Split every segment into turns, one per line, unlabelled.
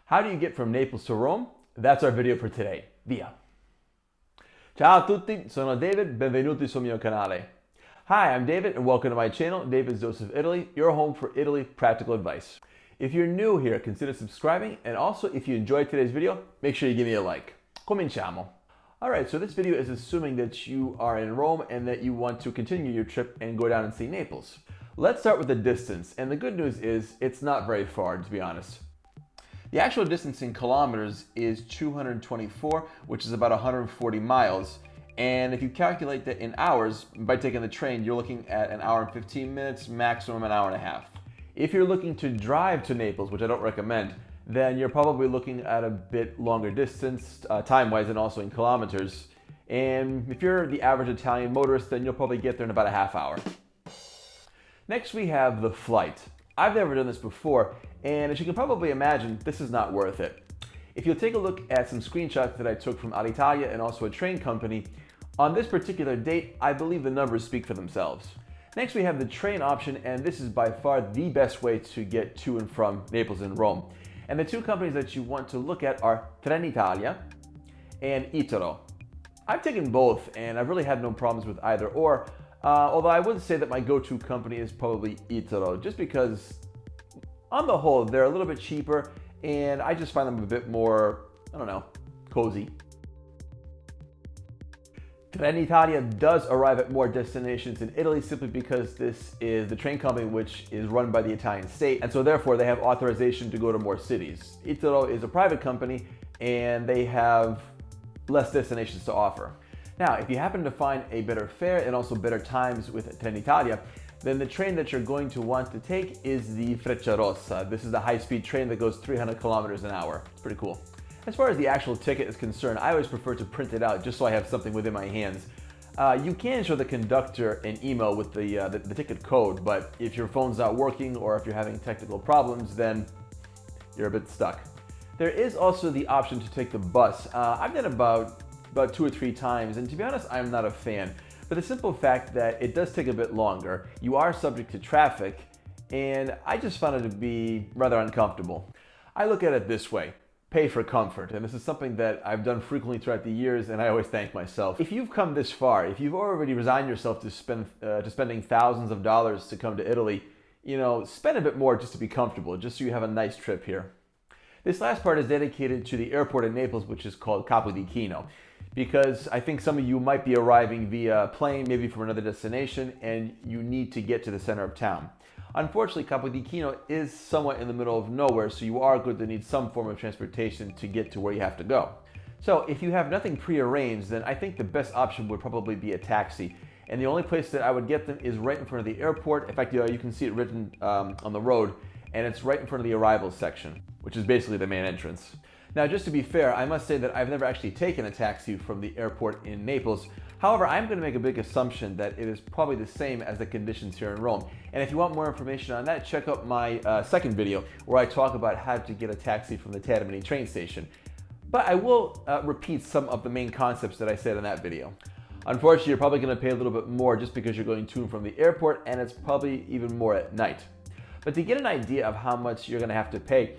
How do you get from Naples to Rome? That's our video for today. Via! Ciao a tutti, sono David, benvenuti sul mio canale. Hi, I'm David and welcome to my channel, David's Dose of Italy, your home for Italy practical advice. If you're new here, consider subscribing, and also if you enjoyed today's video, make sure you give me a like. Cominciamo! Alright, so this video is assuming that you are in Rome and that you want to continue your trip and go down and see Naples. Let's start with the distance, and the good news is it's not very far, to be honest. The actual distance in kilometers is 224, which is about 140 miles. And if you calculate that in hours, by taking the train, you're looking at an hour and 15 minutes, maximum an hour and a half. If you're looking to drive to Naples, which I don't recommend, then you're probably looking at a bit longer distance, time-wise and also in kilometers. And if you're the average Italian motorist, then you'll probably get there in about a half hour. Next, we have the flight. I've never done this before, and as you can probably imagine, this is not worth it. If you'll take a look at some screenshots that I took from Alitalia and also a train company, on this particular date, I believe the numbers speak for themselves. Next, we have the train option, and this is by far the best way to get to and from Naples and Rome. And the two companies that you want to look at are Trenitalia and Italo. I've taken both, and I've really had no problems with either or. Although I would say that my go-to company is probably Italo, just because on the whole, they're a little bit cheaper and I just find them a bit more, I don't know, cozy. Trenitalia does arrive at more destinations in Italy simply because this is the train company which is run by the Italian state, and so therefore they have authorization to go to more cities. Italo is a private company and they have less destinations to offer. Now, if you happen to find a better fare and also better times with Trenitalia, then the train that you're going to want to take is the Frecciarossa. This is the high-speed train that goes 300 kilometers an hour. It's pretty cool. As far as the actual ticket is concerned, I always prefer to print it out just so I have something within my hands. You can show the conductor an email with the ticket code, but if your phone's not working or if you're having technical problems, then you're a bit stuck. There is also the option to take the bus. I've done about 2 or 3 times, and to be honest, I'm not a fan. For the simple fact that it does take a bit longer, you are subject to traffic, and I just found it to be rather uncomfortable. I look at it this way: pay for comfort, and this is something that I've done frequently throughout the years, and I always thank myself. If you've come this far, if you've already resigned yourself to spending thousands of dollars to come to Italy, spend a bit more just to be comfortable, just so you have a nice trip here. This last part is dedicated to the airport in Naples, which is called Capodichino, because I think some of you might be arriving via plane, maybe from another destination, and you need to get to the center of town. Unfortunately, Capodichino is somewhat in the middle of nowhere, so you are going to need some form of transportation to get to where you have to go. So if you have nothing prearranged, then I think the best option would probably be a taxi. And the only place that I would get them is right in front of the airport. In fact, you can see it written on the road, and it's right in front of the arrivals section, which is basically the main entrance. Now, just to be fair, I must say that I've never actually taken a taxi from the airport in Naples. However, I'm going to make a big assumption that it is probably the same as the conditions here in Rome. And if you want more information on that, check out my second video where I talk about how to get a taxi from the Termini train station. But I will repeat some of the main concepts that I said in that video. Unfortunately, you're probably going to pay a little bit more just because you're going to and from the airport, and it's probably even more at night. But to get an idea of how much you're going to have to pay,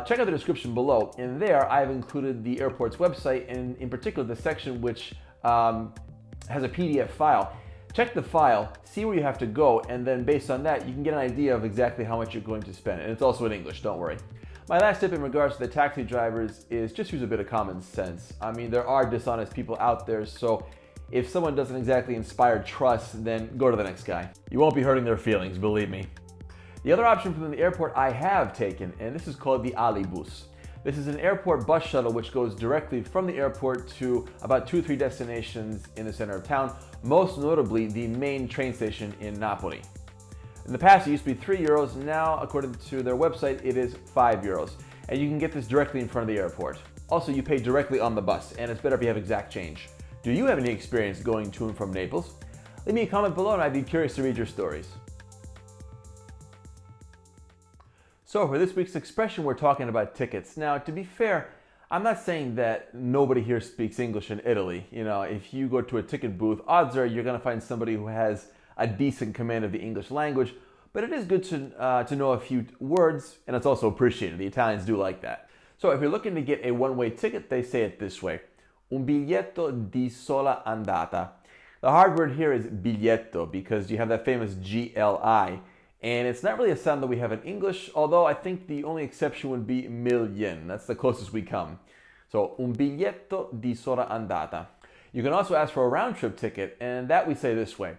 check out the description below. In there, I've included the airport's website, and in particular the section which has a PDF file. Check the file, see where you have to go, and then based on that, you can get an idea of exactly how much you're going to spend. And it's also in English, don't worry. My last tip in regards to the taxi drivers is just use a bit of common sense. I mean, there are dishonest people out there, so if someone doesn't exactly inspire trust, then go to the next guy. You won't be hurting their feelings, believe me. The other option from the airport I have taken, and this is called the Alibus. This is an airport bus shuttle which goes directly from the airport to about 2 or 3 destinations in the center of town, most notably the main train station in Napoli. In the past, it used to be €3. Now, according to their website, it is €5. And you can get this directly in front of the airport. Also, you pay directly on the bus, and it's better if you have exact change. Do you have any experience going to and from Naples? Leave me a comment below and I'd be curious to read your stories. So for this week's expression, we're talking about tickets. Now, to be fair, I'm not saying that nobody here speaks English in Italy. If you go to a ticket booth, odds are you're going to find somebody who has a decent command of the English language, but it is good to know a few words, and it's also appreciated. The Italians do like that. So if you're looking to get a one-way ticket, they say it this way: un biglietto di sola andata. The hard word here is biglietto because you have that famous GLI, and it's not really a sound that we have in English, although I think the only exception would be million. That's the closest we come. So un biglietto di sola andata. You can also ask for a round-trip ticket, and that we say this way: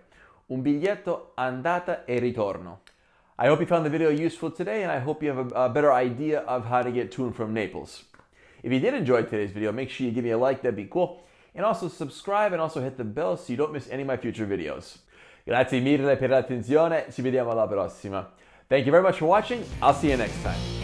un biglietto andata e ritorno. I hope you found the video useful today, and I hope you have a better idea of how to get to and from Naples. If you did enjoy today's video, make sure you give me a like, that'd be cool. And also subscribe and also hit the bell so you don't miss any of my future videos. Grazie mille per l'attenzione, ci vediamo alla prossima. Thank you very much for watching, I'll see you next time.